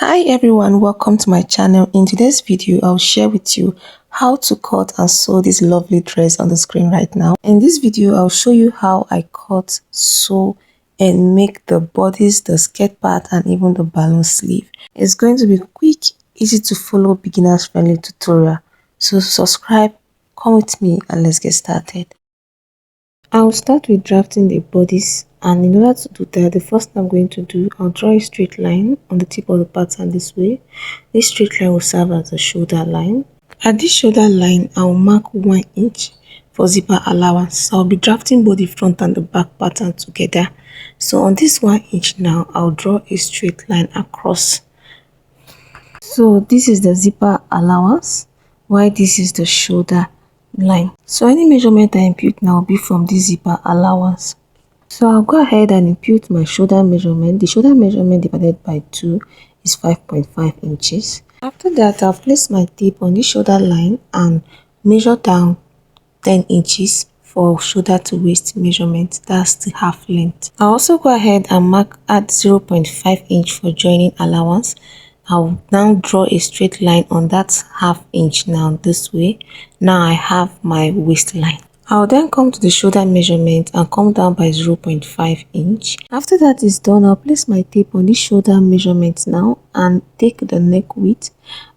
Hi everyone, welcome to my channel. In today's video I'll share with you how to cut and sew this lovely dress on the screen right now. In this video I'll show you how I cut, sew and make the bodice, the skirt part and even the balloon sleeve. It's going to be quick, easy to follow, beginners friendly tutorial. So subscribe, come with me and let's get started. I'll start with drafting the bodice, and in order to do that, the first thing I'm going to do, I'll draw a straight line on the tip of the pattern this way. This straight line will serve as the shoulder line. At this shoulder line, I'll mark 1 inch for zipper allowance. So I'll be drafting both the front and the back pattern together. So on this 1 inch now, I'll draw a straight line across. So this is the zipper allowance, while this is the shoulder line. So any measurement I impute now will be from this zipper allowance. So I'll go ahead and impute my shoulder measurement. The shoulder measurement divided by 2 is 5.5 inches. After that, I'll place my tape on the shoulder line and measure down 10 inches for shoulder to waist measurement. That's the half length. I'll also go ahead and mark at 0.5 inch for joining allowance. I'll now draw a straight line on that half inch now this way. Now I have my waistline. I'll then come to the shoulder measurement and come down by 0.5 inch. After that is done, I'll place my tape on the shoulder measurement now and take the neck width.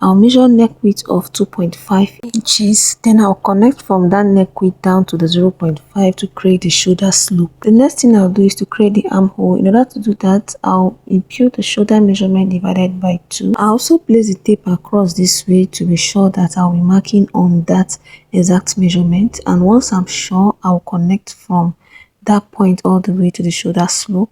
I'll measure neck width of 2.5 inches. Then I'll connect from that neck width down to the 0.5 to create the shoulder slope. The next thing I'll do is to create the armhole. In order to do that, I'll impute the shoulder measurement divided by 2. I'll also place the tape across this way to be sure that I'll be marking on that exact measurement. And once I'm sure, I'll connect from that point all the way to the shoulder slope.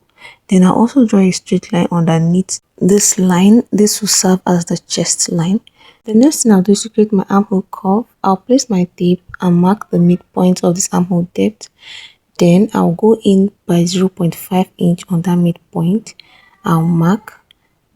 Then I'll also draw a straight line underneath this line. This will serve as the chest line. The next thing I'll do is to create my armhole curve. I'll place my tape and mark the midpoint of this armhole depth. Then I'll go in by 0.5 inch on that midpoint. I'll mark.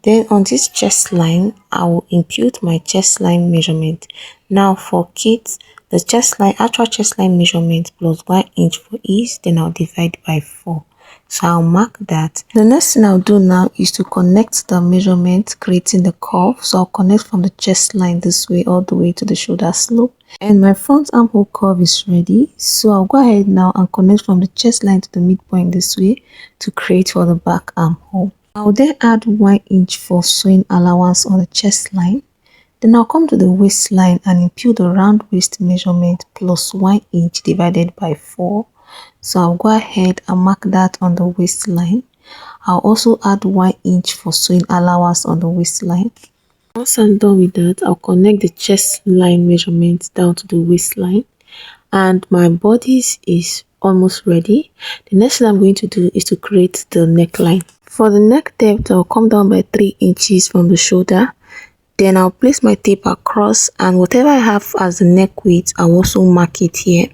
Then on this chest line, I will impute my chest line measurement. Now for kids, the chest line, actual chest line measurement plus 1 inch for ease, then I'll divide by 4. So I'll mark that. The next thing I'll do now is to connect the measurement, creating the curve. So I'll connect from the chest line this way all the way to the shoulder slope. And my front armhole curve is ready. So I'll go ahead now and connect from the chest line to the midpoint this way to create for the back armhole. I'll then add 1 inch for sewing allowance on the chest line. Then I'll come to the waistline and impute the round waist measurement plus 1 inch divided by 4. So I'll go ahead and mark that on the waistline. I'll also add 1 inch for sewing allowance on the waistline. Once I'm done with that, I'll connect the chest line measurement down to the waistline. And my bodice is almost ready. The next thing I'm going to do is to create the neckline. For the neck depth, I'll come down by 3 inches from the shoulder. Then I'll place my tape across, and whatever I have as the neck width, I'll also mark it here.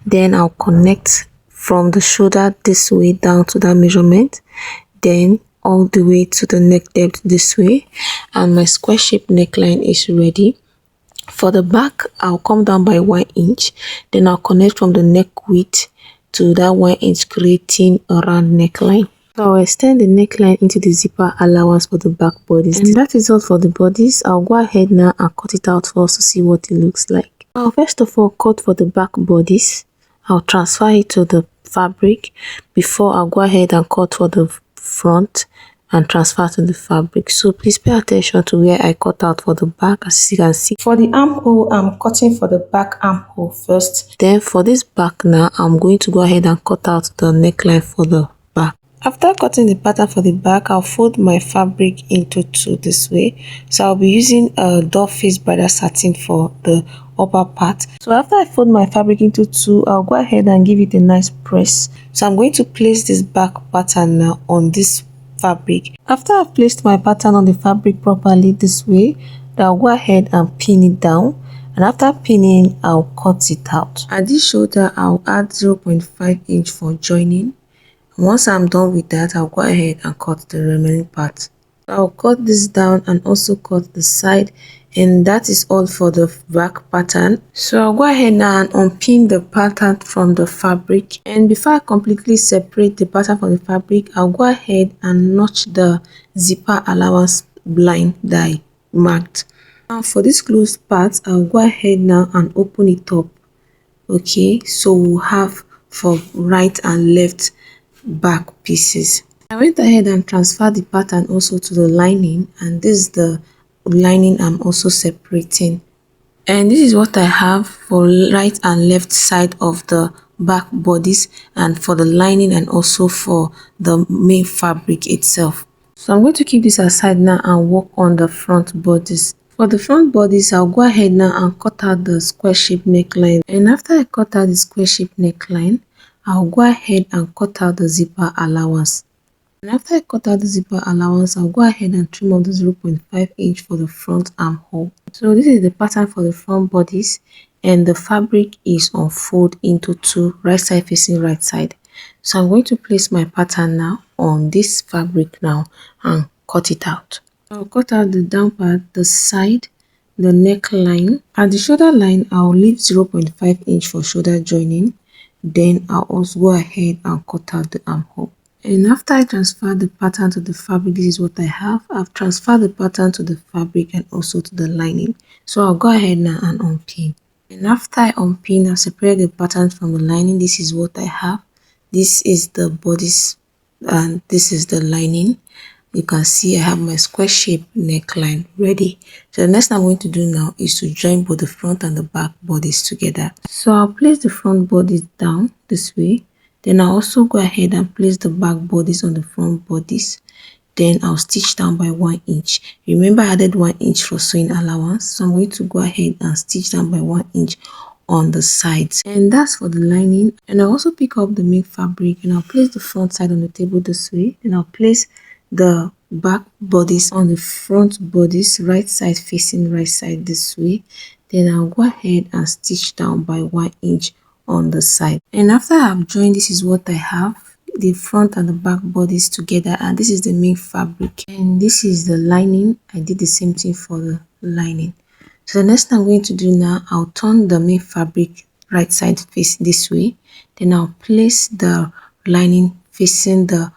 Then I'll connect from the shoulder this way down to that measurement, then all the way to the neck depth this way, and my square shaped neckline is ready. For the back, I'll come down by 1 inch, then I'll connect from the neck width to that 1 inch, creating a round neckline. So I'll extend the neckline into the zipper allowance for the back bodice. And that is all for the bodice. I'll go ahead now and cut it out for us to see what it looks like. I'll first of all cut for the back bodice. I'll transfer it to the fabric before I'll go ahead and cut for the front and transfer to the fabric. So please pay attention to where I cut out for the back. As you can see, for the armhole, I'm cutting for the back armhole first. Then for this back now, I'm going to go ahead and cut out the neckline for the back. After cutting the pattern for the back, I'll fold my fabric into 2 this way. So I'll be using a doll face bridal satin for the upper part. So after I fold my fabric into 2, I'll go ahead and give it a nice press. So I'm going to place this back pattern now on this fabric. After I've placed my pattern on the fabric properly this way, I'll go ahead and pin it down. And after pinning, I'll cut it out. At this shoulder, I'll add 0.5 inch for joining. Once I'm done with that, I'll go ahead and cut the remaining part. I'll cut this down and also cut the side, and that is all for the back pattern. So I'll go ahead now and unpin the pattern from the fabric, and before I completely separate the pattern from the fabric, I'll go ahead and notch the zipper allowance line that I marked. Now for this closed part, I'll go ahead now and open it up. Okay, so we'll have for right and left back pieces. I went ahead and transferred the pattern also to the lining, and this is the lining I'm also separating. And this is what I have for right and left side of the back bodice, and for the lining, and also for the main fabric itself. So I'm going to keep this aside now and work on the front bodice. For the front bodice, I'll go ahead now and cut out the square shape neckline. And after I cut out the square shape neckline, I'll go ahead and cut out the zipper allowance. And after I cut out the zipper allowance, I'll go ahead and trim off the 0.5 inch for the front armhole. So this is the pattern for the front bodice, and the fabric is unfold into two, right side facing right side. So I'm going to place my pattern now on this fabric now and cut it out. I'll cut out the down part, the side, the neckline. At the shoulder line, I'll leave 0.5 inch for shoulder joining. Then I'll also go ahead and cut out the armhole. And after I transfer the pattern to the fabric, this is what I have. I've transferred the pattern to the fabric and also to the lining. So I'll go ahead now and unpin. And after I unpin, I'll separate the pattern from the lining. This is what I have. This is the bodice and this is the lining. You can see I have my square shape neckline ready. So the next thing I'm going to do now is to join both the front and the back bodice together. So I'll place the front bodice down this way. Then I'll also go ahead and place the back bodice on the front bodice. Then I'll stitch down by 1 inch. Remember I added 1 inch for sewing allowance. So I'm going to go ahead and stitch down by 1 inch on the sides. And that's for the lining. And I'll also pick up the main fabric and I'll place the front side on the table this way. Then I'll place the back bodice on the front bodice, right side facing right side this way. Then I'll go ahead and stitch down by 1 inch on the side. And after I've joined, this is what I have, the front and the back bodice together, and this is the main fabric and this is the lining. I did the same thing for the lining. So the next thing I'm going to do now, I'll turn the main fabric right side facing this way. Then I'll place the lining facing the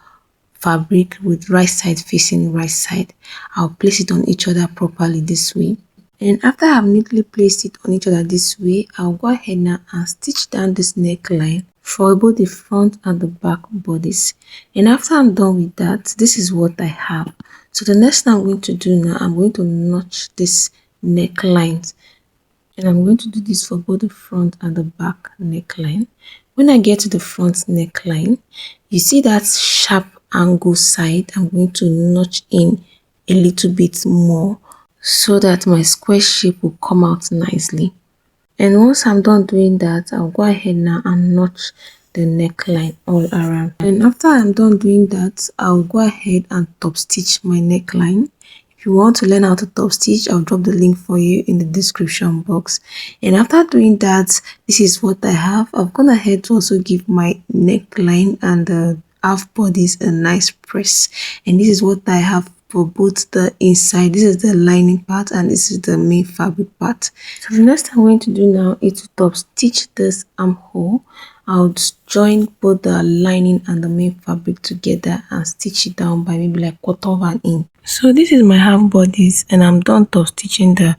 fabric with right side facing right side. I'll place it on each other properly this way. And after I've neatly placed it on each other this way, I'll go ahead now and stitch down this neckline for both the front and the back bodice. And after I'm done with that, this is what I have. So the next thing I'm going to do now, I'm going to notch this neckline. And I'm going to do this for both the front and the back neckline. When I get to the front neckline, you see that sharp angle side, I'm going to notch in a little bit more so that my square shape will come out nicely. And once I'm done doing that, I'll go ahead now and notch the neckline all around. And after I'm done doing that, I'll go ahead and top stitch my neckline. If you want to learn how to top stitch, I'll drop the link for you in the description box. And after doing that, this is what I have. I've gone ahead to also give my neckline and the half bodice a nice press, and this is what I have for both the inside. This is the lining part and this is the main fabric part. So the next thing I'm going to do now is to top stitch this armhole. I'll join both the lining and the main fabric together and stitch it down by maybe like 1/4 of an inch. So this is my half bodice and I'm done top stitching the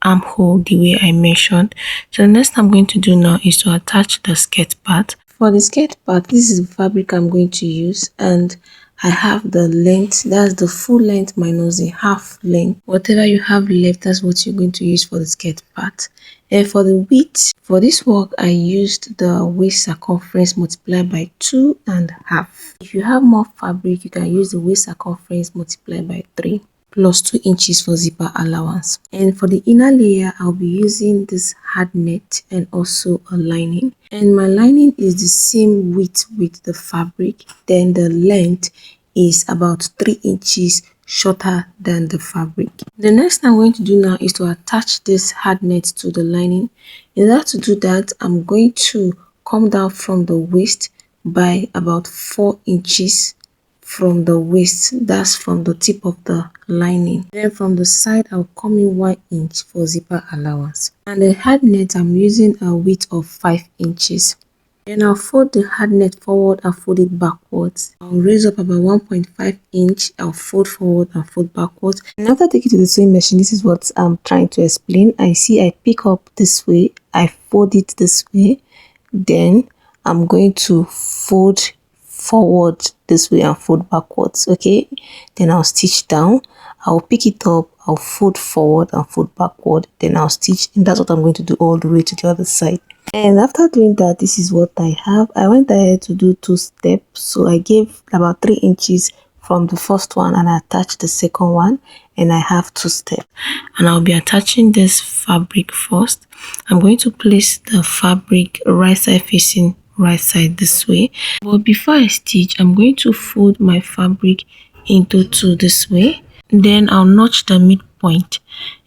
armhole the way I mentioned. So the next thing I'm going to do now is to attach the skirt part. For the skirt part, this is the fabric I'm going to use, and I have the length, that's the full length minus the half length. Whatever you have left, that's what you're going to use for the skirt part. And for the width, for this work, I used the waist circumference multiplied by 2.5. If you have more fabric, you can use the waist circumference multiplied by 3. Plus 2 inches for zipper allowance. And for the inner layer, I'll be using this hard net and also a lining. And my lining is the same width with the fabric. Then the length is about 3 inches shorter than the fabric. The next thing I'm going to do now is to attach this hard net to the lining. In order to do that, I'm going to come down from the waist by about 4 inches from the waist, that's from the tip of the lining. Then from the side, I'll come in 1 inch for zipper allowance. And the hard net, I'm using a width of 5 inches. Then I'll fold the hard net forward and fold it backwards. I'll raise up about 1.5 inch. I'll fold forward and fold backwards. And after taking it to the sewing machine, this is what I'm trying to explain. I pick up this way, I fold it this way, then I'm going to fold forward this way and fold backwards. Okay, then I'll stitch down. I'll pick it up, I'll fold forward and fold backward, then I'll stitch, and that's what I'm going to do all the way to the other side. And after doing that, this is what I have. I went ahead to do 2 steps, so I gave about 3 inches from the first one and I attached the second one, and I have 2 steps. And I'll be attaching this fabric first. I'm going to place the fabric right side facing right side this way, but before I stitch, I'm going to fold my fabric into 2 this way. Then I'll notch the midpoint,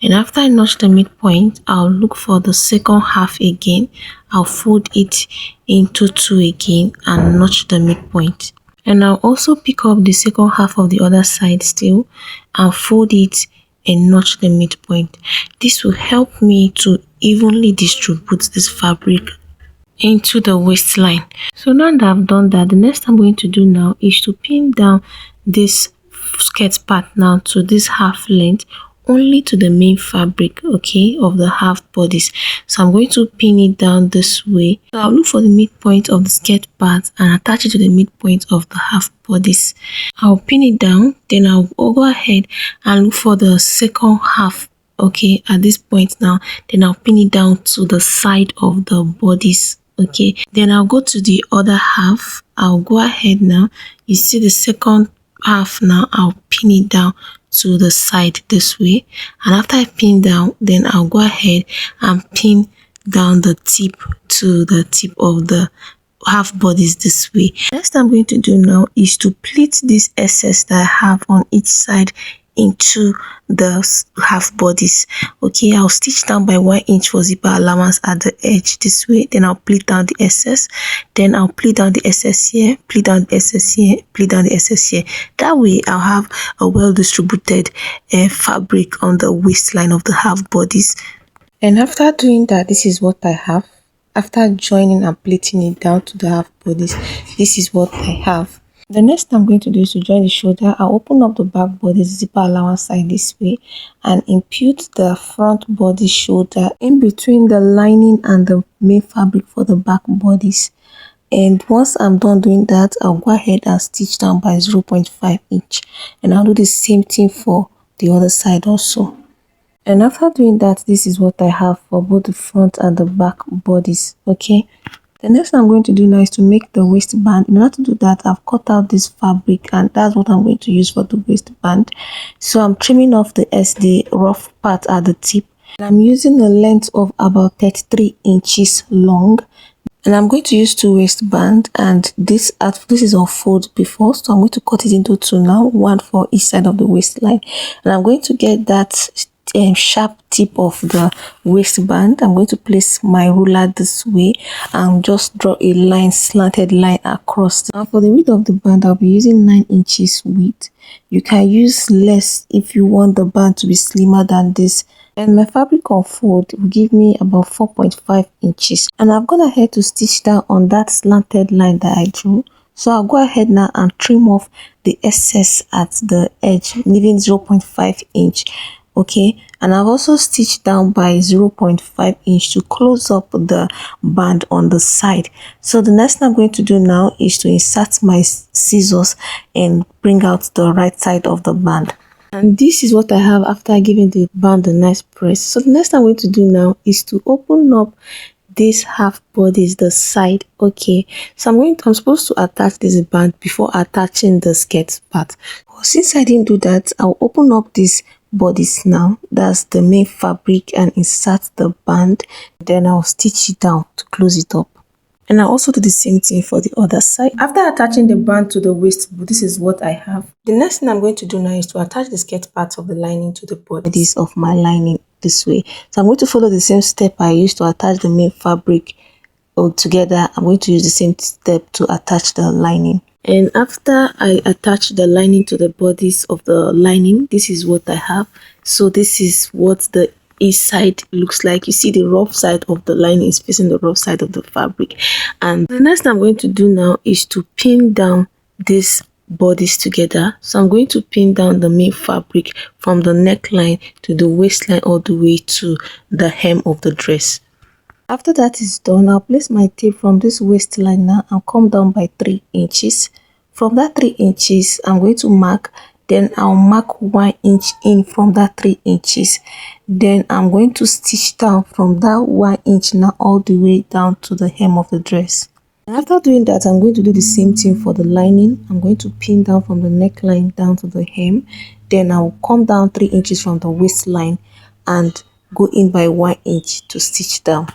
and after I notch the midpoint, I'll look for the second half again. I'll fold it into 2 again and notch the midpoint, and I'll also pick up the second half of the other side still and fold it and notch the midpoint. This will help me to evenly distribute this fabric into the waistline. So now that I've done that, the next I'm going to do now is to pin down this skirt part now to this half length, only to the main fabric, okay, of the half bodice. So I'm going to pin it down this way. So I'll look for the midpoint of the skirt part and attach it to the midpoint of the half bodice. I'll pin it down, then I'll go ahead and look for the second half, okay, at this point now. Then I'll pin it down to the side of the bodice. Okay, then I'll go to the other half. I'll go ahead now. You see the second half now, I'll pin it down to the side this way, and after I pin down, then I'll go ahead and pin down the tip to the tip of the half bodice this way. Next I'm going to do now is to pleat this excess that I have on each side into the half bodice. Okay, I'll stitch down by 1 inch for zipper allowance at the edge this way. Then I'll pleat down the excess, then I'll pleat down the excess here, pleat down the excess here, pleat down the excess here. That way I'll have a well distributed fabric on the waistline of the half bodice. And after doing that, this is what I have. After joining and pleating it down to the half bodice, this is what I have. The next I'm going to do is to join the shoulder. I'll open up the back body zipper allowance side this way and impute the front body shoulder in between the lining and the main fabric for the back bodice. And once I'm done doing that, I'll go ahead and stitch down by 0.5 inch, and I'll do the same thing for the other side also. And after doing that, this is what I have for both the front and the back bodies. Okay, the next thing I'm going to do now is to make the waistband. In order to do that, I've cut out this fabric, and that's what I'm going to use for the waistband. So I'm trimming off the rough part at the tip, and I'm using a length of about 33 inches long. And I'm going to use 2 waistband, and this is unfold before, so I'm going to cut it into 2 now, 1 for each side of the waistline. And I'm going to get that sharp tip of the waistband. I'm going to place my ruler this way and just draw a line, slanted line across. Now for the width of the band, I'll be using 9 inches width. You can use less if you want the band to be slimmer than this. And my fabric unfold will give me about 4.5 inches. And I've gone ahead to stitch down on that slanted line that I drew. So I'll go ahead now and trim off the excess at the edge, leaving 0.5 inch. Okay, and I've also stitched down by 0.5 inch to close up the band on the side. So the next thing I'm going to do now is to insert my scissors and bring out the right side of the band. And this is what I have after giving the band a nice press. So the next thing I'm going to do now is to open up this half body is the side. Okay, so I'm supposed to attach this band before attaching the skirt part. But since I didn't do that, I'll open up this bodice now, that's the main fabric, and insert the band. Then I'll stitch it down to close it up. And I'll also do the same thing for the other side. After attaching the band to the waist, this is what I have. The next thing I'm going to do now is to attach the skirt part of the lining to the bodice of my lining this way. So I'm going to follow the same step I used to attach the main fabric all together. I'm going to use the same step to attach the lining. And after I attach the lining to the bodice of the lining, this is what I have. So this is what the inside looks like. You see the rough side of the lining is facing the rough side of the fabric. And the next thing I'm going to do now is to pin down this bodice together. So I'm going to pin down the main fabric from the neckline to the waistline all the way to the hem of the dress. After that is done, I'll place my tape from this waistline now and come down by 3 inches. From that 3 inches, I'm going to mark, then I'll mark 1 inch in from that 3 inches. Then I'm going to stitch down from that 1 inch now all the way down to the hem of the dress. And after doing that, I'm going to do the same thing for the lining. I'm going to pin down from the neckline down to the hem. Then I'll come down 3 inches from the waistline and go in by 1 inch to stitch down.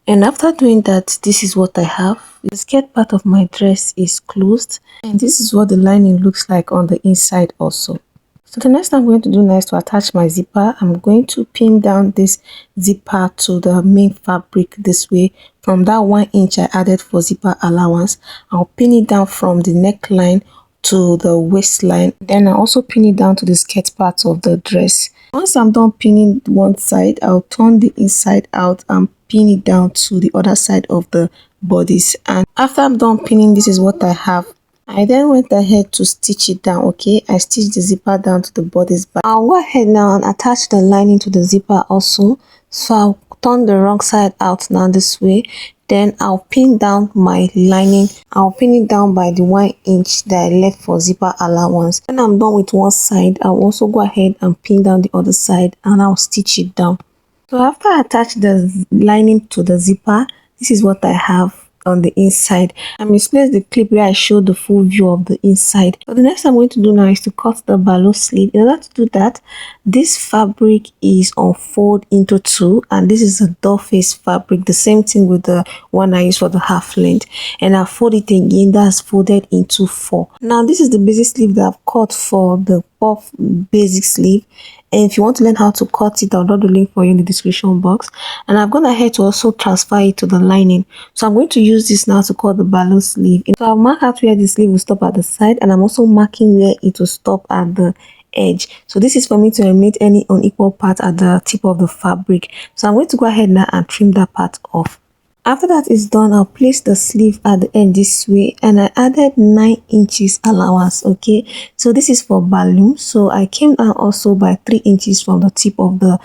And after doing that, this is what I have. The skirt part of my dress is closed, and this is what the lining looks like on the inside also. So the next thing I'm going to do now is to attach my zipper. I'm going to pin down this zipper to the main fabric this way. From that 1 inch I added for zipper allowance, I'll pin it down from the neckline to the waistline. Then I also pin it down to the skirt part of the dress. Once I'm done pinning one side, I'll turn the inside out and pin it down to the other side of the bodice. And after I'm done pinning, this is what I have. I then went ahead to stitch it down. Okay, I stitched the zipper down to the bodice back. I'll go ahead now and attach the lining to the zipper also. So I'll turn the wrong side out now this way. Then I'll pin down my lining. I'll pin it down by the 1 inch that I left for zipper allowance. When I'm done with one side, I'll also go ahead and pin down the other side and I'll stitch it down. So after I attach the lining to the zipper, this is what I have on the inside. I misplaced the clip where I showed the full view of the inside. So the next thing I'm going to do now is to cut the ballot sleeve. In order to do that, this fabric is unfold into 2, and this is a doll face fabric, the same thing with the one I use for the half length, and I fold it again. That's folded into 4. Now this is the basic sleeve that I've cut for the puff basic sleeve. And if you want to learn how to cut it, I'll drop the link for you in the description box. And I've gone ahead to also transfer it to the lining. So I'm going to use this now to cut the ballot sleeve. So I'll mark out where the sleeve will stop at the side, and I'm also marking where it will stop at the edge. So this is for me to eliminate any unequal part at the tip of the fabric. So I'm going to go ahead now and trim that part off. After that is done, I'll place the sleeve at the end this way, and I added 9 inches allowance. Okay, so this is for balloon. So I came down also by 3 inches from the tip of the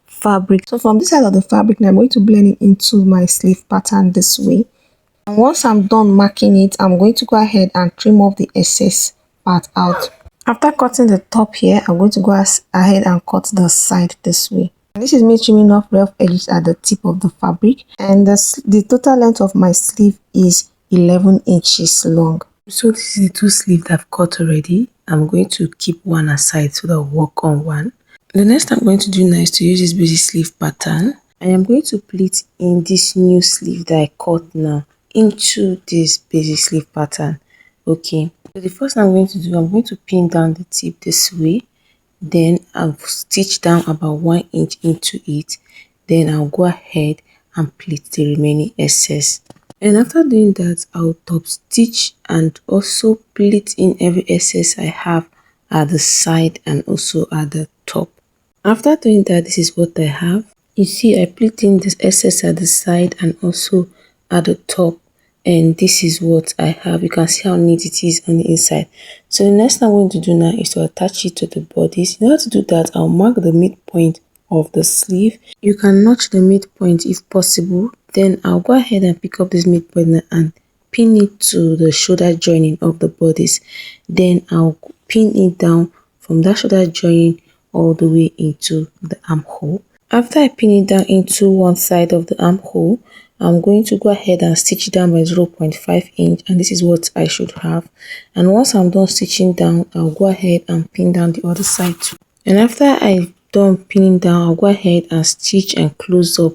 fabric. So from this side of the fabric, now I'm going to blend it into my sleeve pattern this way. And once I'm done marking it, I'm going to go ahead and trim off the excess part out. After cutting the top here, I'm going to go ahead and cut the side this way. And this is me trimming off rough edges at the tip of the fabric, and the total length of my sleeve is 11 inches long. So this is the 2 sleeves that I've cut already. I'm going to keep one aside so that I'll work on one. The next thing I'm going to do now is to use this basic sleeve pattern. I am going to pleat in this new sleeve that I cut now into this basic sleeve pattern. Okay, so the first thing I'm going to do, I'm going to pin down the tip this way. Then I'll stitch down about 1 inch into it. Then I'll go ahead and pleat the remaining excess. And after doing that, I'll top stitch and also pleat in every excess I have at the side and also at the top. After doing that, this is what I have. You see, I pleat in this excess at the side and also at the top. And this is what I have. You can see how neat it is on the inside. So the next thing I'm going to do now is to attach it to the bodice. In order to do that, I'll mark the midpoint of the sleeve. You can notch the midpoint if possible. Then I'll go ahead and pick up this midpoint now and pin it to the shoulder joining of the bodice. Then I'll pin it down from that shoulder joining all the way into the armhole. After I pin it down into one side of the armhole, I'm going to go ahead and stitch down by 0.5 inch, and this is what I should have. And once I'm done stitching down, I'll go ahead and pin down the other side too. And after I've done pinning down, I'll go ahead and stitch and close up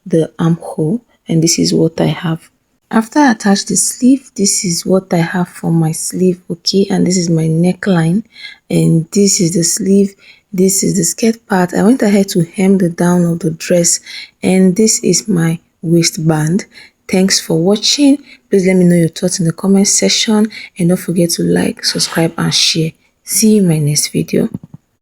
the armhole, and this is what I have. After I attach the sleeve, this is what I have for my sleeve. Okay, and this is my neckline, and this is the sleeve. This is the skirt part. I went ahead to hem the down of the dress, and this is my waistband. Thanks for watching. Please let me know your thoughts in the comment section, and don't forget to like, subscribe and share. See you in my next video.